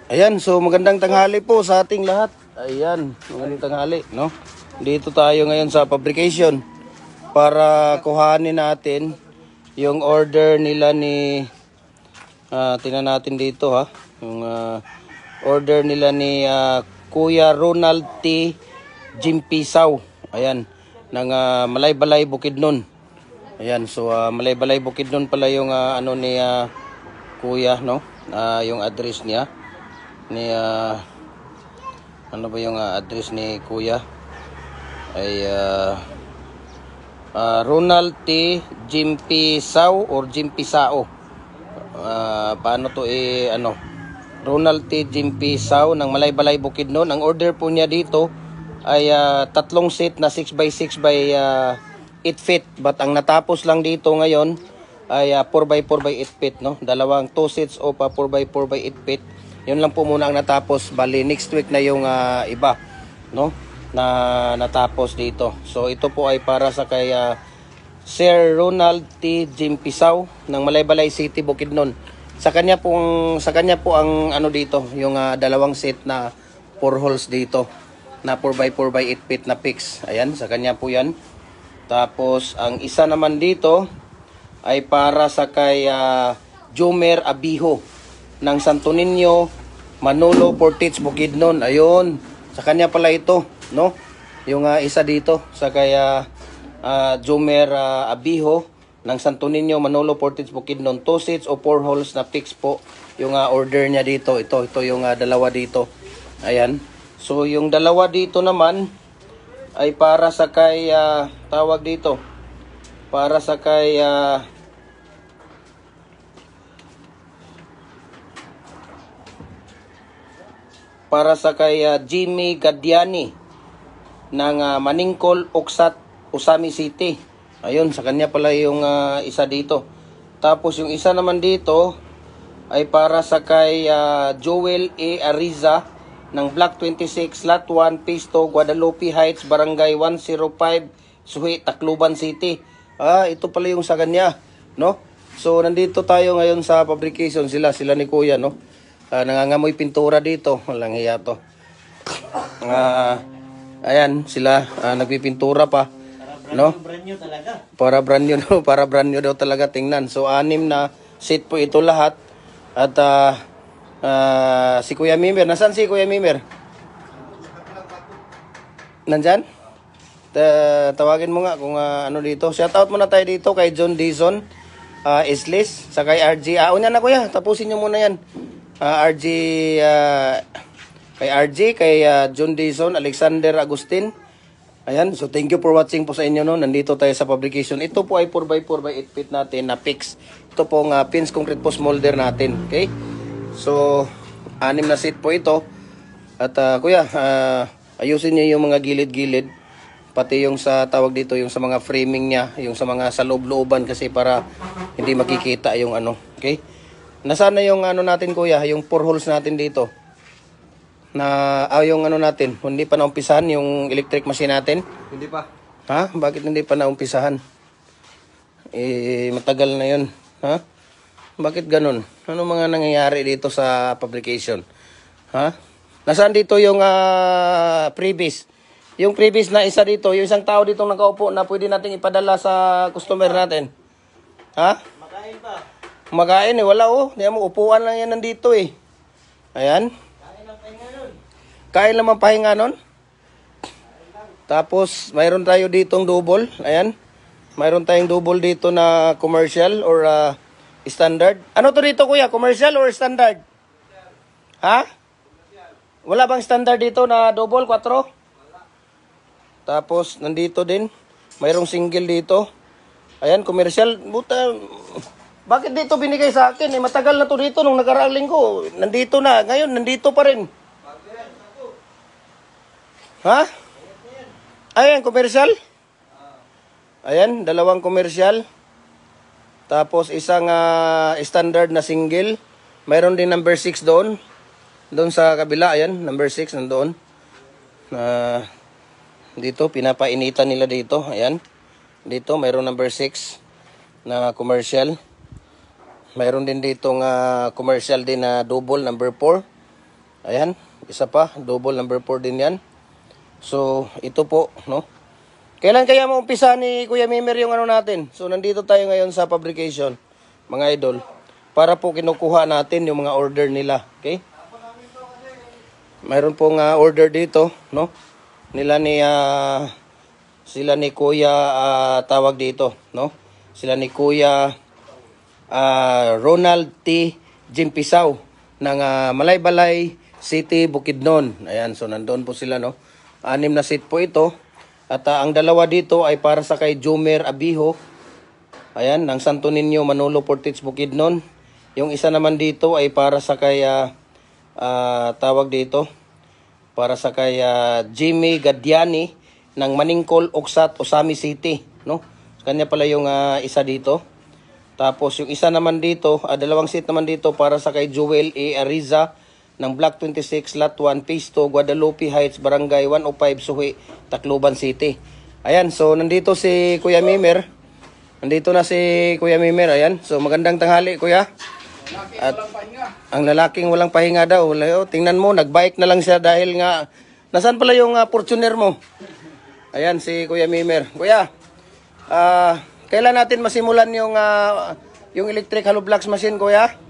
Ayan, so magandang tanghali po sa ating lahat. Ayan, magandang tanghali, no? Dito tayo ngayon sa fabrication para kuhanin natin yung order nila ni tingnan natin dito ha. Yung order nila ni Kuya Ronald T. Jimpisaw. Ayan, ng Malaybalay Bukidnon. Ayan, so Malaybalay Bukidnon pala yung ano ni Kuya, no? Yung address niya ni ano ba yung address ni Kuya ay Ronald T. Jimpisaw or Jimpisao. Paano to ano, Ronald T. Jimpisaw ng Malaybalay Bukidnon. Ang order po niya dito ay tatlong set na 6x6 by 8 feet, but ang natapos lang dito ngayon ay 4x4 by 8 feet, no? Dalawang 2 sets of 4x4 by 8 feet. Yun lang po muna ang natapos. Bali next week na yung iba, no, na natapos dito. So ito po ay para sa kay Sir Ronald T. Jimpisaw ng Malaybalay City, Bukidnon. Sa kanya po ang ano dito, yung dalawang set na 4 holes dito na 4x4 by 8 feet na fix. Ayan, sa kanya po yan. Tapos ang isa naman dito ay para sa kay Jomer Abiho ng Santo Niño, Manolo, Portage, Bukidnon. Ayun, sa kanya pala ito, no? Yung isa dito sa kay Jomer Abiho ng Santo Niño, Manolo, Portage, Bukidnon. 2 sets o 4 holes na fix po yung order niya dito. Ito yung dalawa dito. Ayan. So yung dalawa dito naman ay para sa kay tawag dito. Para sa kay Jimmy Gadiani ng Maningkol, Oksat, Usami City. Ayun, sa kanya pala yung isa dito. Tapos yung isa naman dito ay para sa kay Joel A. Ariza ng Block 26, Lot 1, Pisto, Guadalupe Heights, Barangay 105, Suhi, Tacloban City. Ito pala yung sa kanya, no? So nandito tayo ngayon sa fabrication, sila ni Kuya, no? Nangangamoy pintura dito. Walang hiya to. Ayan, sila nagpipintura pa, no? Brand new talaga. Para brand new, no? Para brand new daw talaga, tingnan. So 6 na set po ito lahat. At si Kuya Mimer, nasaan si Kuya Mimer? Nandyan? Tawagin mo nga kung ano dito. Shoutout muna tayo dito kay John Dizon Islis, sa kay RG. Unya na Kuya, tapusin nyo muna yan. RG, kay John Dizon, Alexander Agustin. Ayan, so thank you for watching po sa inyo, no. Nandito tayo sa fabrication. Ito po ay 4x4 by 8 feet natin na fix. Ito po ang pins concrete post molder natin. Okay? So 6 na set po ito. At Kuya, ayusin niyo yung mga gilid-gilid, pati yung sa tawag dito, yung sa mga framing niya, yung sa mga sa loob-looban, kasi para hindi makikita yung ano. Okay? Nasaan na yung ano natin Kuya, yung 4 holes natin dito? Na yung ano natin, hindi pa naumpisahan yung electric machine natin? Hindi pa. Ha? Bakit hindi pa naumpisahan? Matagal na yun. Ha? Bakit ganun? Ano mga nangyayari dito sa fabrication? Ha? Nasaan dito yung previous? Yung previous na isa dito, yung isang tao dito nakaupo na pwede nating ipadala sa customer natin. Ha? Makain pa. Kumakain wala Diyan mo, upuan lang yan nandito Ayan. Kain lang pahinga nun. Tapos, mayroon tayo ditong double. Ayan. Mayroon tayong double dito na commercial or standard. Ano to dito Kuya? Commercial or standard? Ha? Wala bang standard dito na double, 4? Tapos, nandito din. Mayroong single dito. Ayan, commercial. Buta... Bakit dito binigay sa akin? Matagal na to dito nung nakaraang linggo. Nandito na. Ngayon, nandito pa rin. Ha? Ayan, commercial. Ayan, dalawang commercial. Tapos isang standard na single. Mayroon din number 6 doon. Doon sa kabila, ayan, number 6 nandoon. Dito, pinapainitan nila dito. Ayan. Dito, mayroon number 6 na commercial. Mayroon din dito nga commercial din na double number 4. Ayan, isa pa, double number 4 din yan. So, ito po, no? Kailan kaya maumpisa ni Kuya Mimer yung ano natin? So, nandito tayo ngayon sa fabrication, mga idol, para po kinukuha natin yung mga order nila, okay? Mayroon pong order dito, no? Sila ni Kuya tawag dito, no? Sila ni Kuya Ronald T. Jimpisaw ng Malaybalay City, Bukidnon. Ayan, so nandoon po sila, no? 6 na seat po ito. At ang dalawa dito ay para sa kay Jumer Abiho. Ayan, ng Santo Niño, Manolo Portage, Bukidnon. Yung isa naman dito ay para sa kay tawag dito, para sa kay Jimmy Gadiani ng Maningkol, Oksat, Osami City, no? Kanya pala yung isa dito. Tapos yung isa naman dito, 2 seat naman dito para sa kay Joel A. Ariza ng Block 26, Lot 1, Phase 2, Guadalupe Heights, Barangay 105, Suhi, Tacloban City. Ayan, so nandito si Kuya Mimer. Nandito na si Kuya Mimer, ayan. So magandang tanghali, Kuya. At ang lalaking walang pahinga daw. Tingnan mo, nagbike na lang siya dahil nga, nasaan pala yung Fortuner mo? Ayan, si Kuya Mimer. Kuya, kailan natin masimulan yung electric hollow blocks machine, Kuya?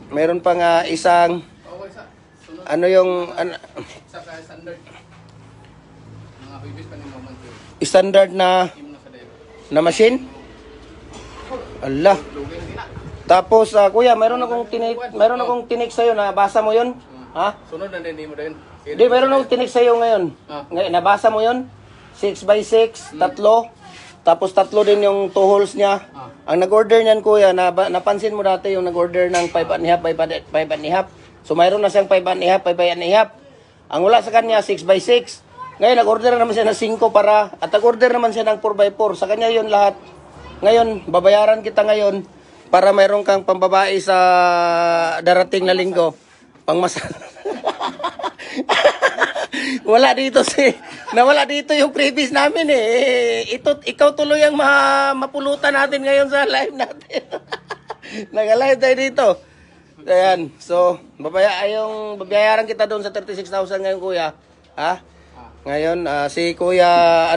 Meron pang isang standard na machine. Allah. Tapos Kuya, meron akong tinik sa na basa mo 'yon. Ha? Sunod na din mo din. Di, meron akong tinik sa ngayon. Ngayon nabasa mo 'yon? 6x6, tatlo. Tapos tatlo din yung 2 holes niya. Ang nag-order niyan, Kuya, napansin mo dati yung nag-order ng 5.5, 5.5. So mayroon na siyang 5.5, 5.5. Ang wala sa kanya 6x6. Ngayon nag-order naman siya ng 5 para, at nag-order naman siya ng 4x4. Sa kanya yun lahat. Ngayon, babayaran kita ngayon para mayroon kang pambabae sa darating na linggo. Nawala dito yung previous namin eh. Ikaw tuloy ang mapulutan natin ngayon sa live natin. Nag-live tayo dito. Ayan. So, babayaran kita doon sa 36,000 ngayon, Kuya. Ha? Ngayon, si Kuya,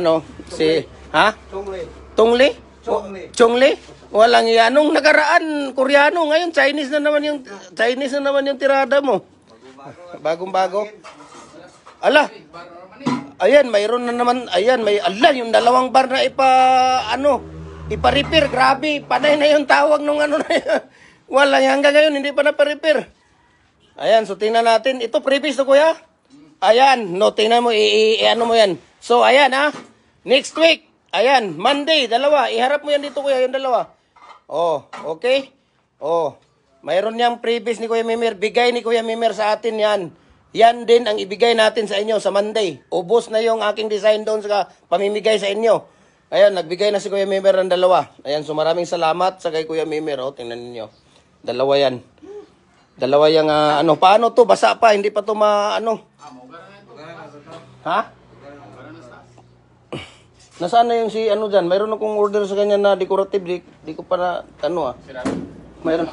Chongli? Walang yan. Nung nakaraan, Koreano. Ngayon, Chinese na naman yung tirada mo. Bagong-bago. Ala. Ayan, mayroon na naman. Ayan, yung 2 bar na ipa-repair. Grabe, panay na yung tawag nung na yun. Wala, hanggang ngayon, hindi pa na-repair. Ayan, so tingnan natin. Ito, previous to, Kuya. Ayan, no, tingnan mo, ano mo yan. So, ayan, next week. Ayan, Monday, 2. Iharap mo yan dito, Kuya, yung 2. Oh, okay? Oh, mayroon niyang previous ni Kuya Mimer. Bigay ni Kuya Mimer sa atin yan. Yan din ang ibigay natin sa inyo sa Monday. Ubos na yung aking design doon sa pamimigay sa inyo. Ayan, nagbigay na si Kuya Mimer ng 2. Ayan, so maraming salamat sa kay Kuya Mimer. Oh, tingnan niyo. 2 yan. 2 yung paano to? Basa pa, hindi pa to Ha? Nasaan na yung dyan? Mayroon akong order sa kanya na decorative. Di ko pa na, Mayroon.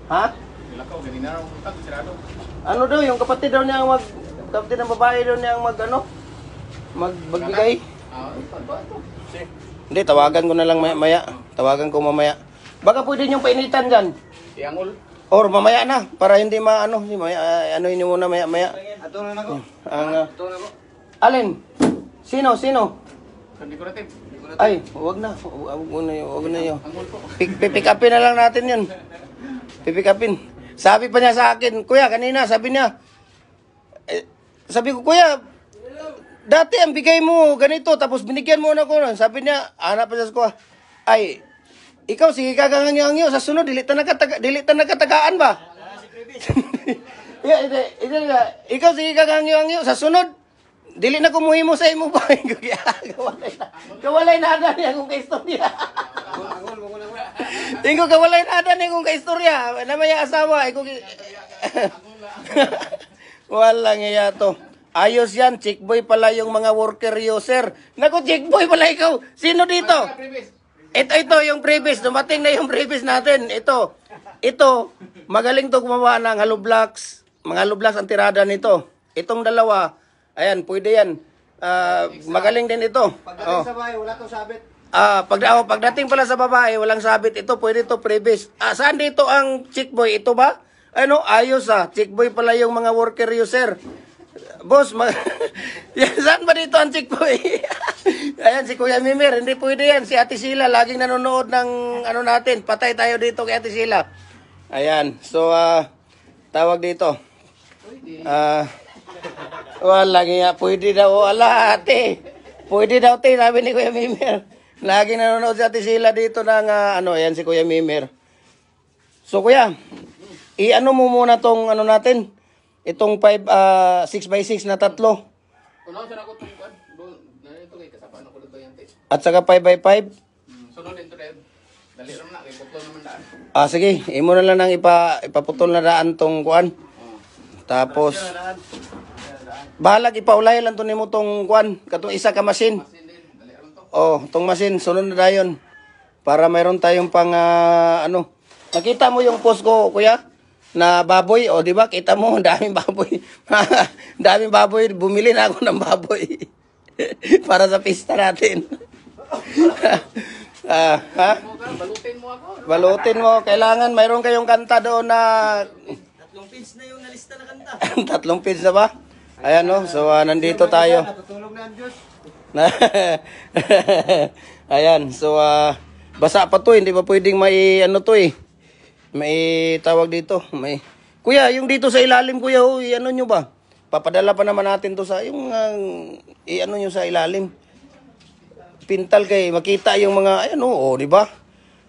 Ha? Ano daw, yung kapatid daw niya kapatid ng babae daw niya magbigay. Hindi, tawagan ko na lang maya. Tawagan ko mamaya. Baka pwede niyong painitan dyan. Iangol. Or mamaya na, para hindi ini muna maya. Ato na nako. Alin? Sino? Ay, wag na yun. Pipick upin na lang natin yun. Pipick upin. Sabi pa niya sa akin, Kuya, kanina, sabi ko, Kuya, dati ang bigay mo ganito, tapos binigyan mo na ko. Sabi niya, anak pa siya ko, ay, ikaw, sige kagangangyo, sa sunod, dilitan na katagaan ba? Ikaw, sige kagangangyo, sa sunod, dili na kumuhi mo sa imo ba? Kawalay na ada niya kung kaistorya. Tingko kawalay na ada niya kung kaistorya. Namaya asawa. Walang iya to. Ayos yan, chickboy pala yung mga worker user. Naku, chickboy pala ikaw. Sino dito? Ito yung previous. Dumating na yung previous natin. Ito. magaling to gumawa ng hollow blocks. Mga hollow blocks ang tirada nito. Itong dalawa, ayan, pwede yan. Magaling din ito. Pagdating sa bahay, wala tong sabit. Pagdating pala sa babae, walang sabit ito, pwede ito previs. Saan dito ang chick boy? Ito ba? Ano, ayos chick boy pala yung mga worker user. Boss, saan ba dito ang chick boy? Ayan, si Kuya Mimir, hindi pwede yan. Si Ate Sila, laging nanonood ng ano natin. Patay tayo dito kay Ate Sila. Ayan, so, tawag dito. Wala nga, pwede daw, wala ate. Pwede daw, te, sabi ni Kuya Mimir. Laging nanonood si Ate Sila dito ng, ayan si Kuya Mimir. So, Kuya, i-ano mo muna tong, ano natin, itong 6x6 na tatlo. Kuno sa ako tong kwan. Ito kay kasapa ko dito yan, te. At saka 5x5. Sunod din to, dali ram na kay putol naman daan. Sige, imo na lang nang ipaputol na daan tong kuan. Tapos bahalag ipaulay lang to nimo tong kuan, katong isa ka machine. Tong machine sunod na dayon para mayroon tayong pang ano. Nakita mo yung post ko, Kuya? Na baboy, di ba? Kita mo, daming baboy. Daming baboy, bumili na ako ng baboy. Para sa pista natin. Balutin mo ako. Balutin mo. Kailangan mayroon kayong kanta doon na... 3 pins na yung nalista na kanta. 3 pins na ba? Ayan no. So nandito tayo. Natutulog na ang Diyos. Ayan. So basa pa to. Hindi pa pwedeng may ano to eh. May tawag dito. Kuya, yung dito sa ilalim, Kuya, ano nyo ba? Papadala pa naman natin to sa yung ano nyo sa ilalim. Pintal kay makita yung mga ayan di ba?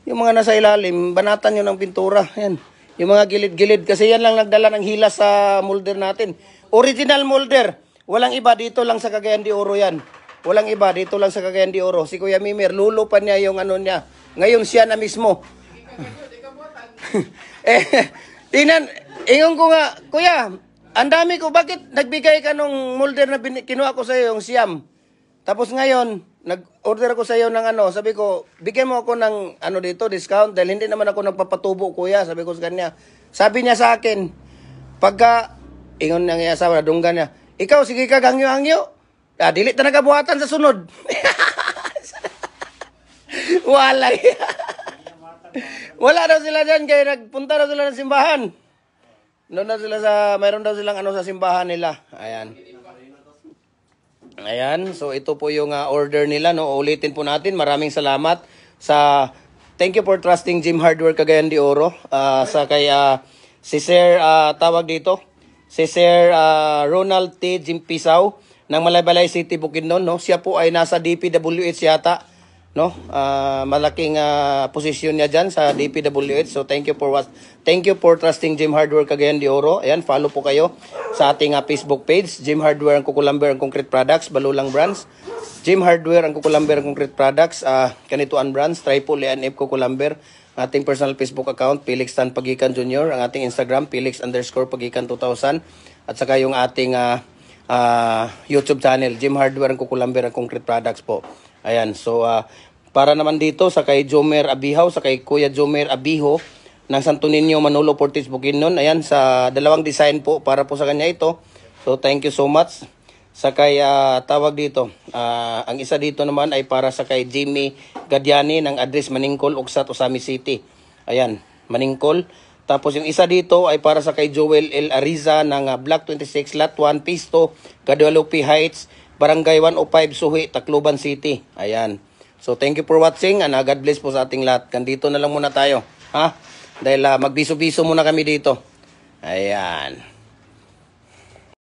Yung mga nasa ilalim, banatan nyo ng pintura. Ayan. Yung mga gilid-gilid kasi yan lang nagdala ng hila sa molder natin. Original molder. Walang iba dito lang sa Cagayan de Oro yan. Walang iba dito lang sa Cagayan de Oro. Si Kuya Mimir, lulupan niya yung ano niya. Ngayon siya na mismo. Ingon ko nga, Kuya, ang dami ko, bakit nagbigay ka nung molder na kinuha ko sa iyo, yung Siam? Tapos ngayon, nag-order ako sa iyo ng ano, sabi ko, bigyan mo ako ng ano dito, discount, dahil hindi naman ako nagpapatubo, Kuya, sabi ko sa kanya. Sabi niya sa akin, pagka, ingon niya sa asawa, dunggan niya, ikaw, sige ka, hangyo-hangyo. Dili ta nagabuhatan sa sunod. Wala. Wala daw sila dyan, kaya nagpunta daw sila ng simbahan. Doon daw sila mayroon daw silang ano sa simbahan nila. Ayan. Ayan, so ito po yung order nila, no. Ulitin po natin. Maraming salamat thank you for trusting Jim Hardware Cagayan de Oro. Sa kay si Sir tawag dito, si Sir Ronald T. Jim Pisaw ng Malaybalay City, Bukidnon, no. Siya po ay nasa DPWH yata, no. Malaking posisyon niya diyan sa DPWH. So thank you for trusting Jim Hardware Cagayan de Oro. Ayan, follow po kayo sa ating Facebook page, Jim Hardware ang Kukulamber ang Concrete Products, Balulang Brands. Jim Hardware ang Kukulamber ang Concrete Products, Kanituan Brands, Triple ANF Kukulamber. Ating personal Facebook account, Felix Tan Pagikan Jr. Ang ating Instagram, Felix_Pagikan 2000. At saka yung ating YouTube channel, Jim Hardware ang Kukulamber ang Concrete Products po. Ayan, so para naman dito sa kay Jomer Abihaw, sa kay Kuya Jomer Abiho ng Santo Niño, Manolo, Portis, Bukidnon. Ayan, sa dalawang design po para po sa kanya ito. So thank you so much. Sa kay tawag dito, ang isa dito naman ay para sa kay Jimmy Gadiani ng address Maningkol, Ugsat, Osami City. Ayan, Maningkol. Tapos yung isa dito ay para sa kay Joel L. Ariza ng Block 26, Lot 1, Pisto, Guadalupe Heights, Barangay 105, Suhi, Tacloban City. Ayan. So thank you for watching and God bless po sa ating lahat. Kandito na lang muna tayo. Dahil magbiso-biso muna kami dito. Ayan.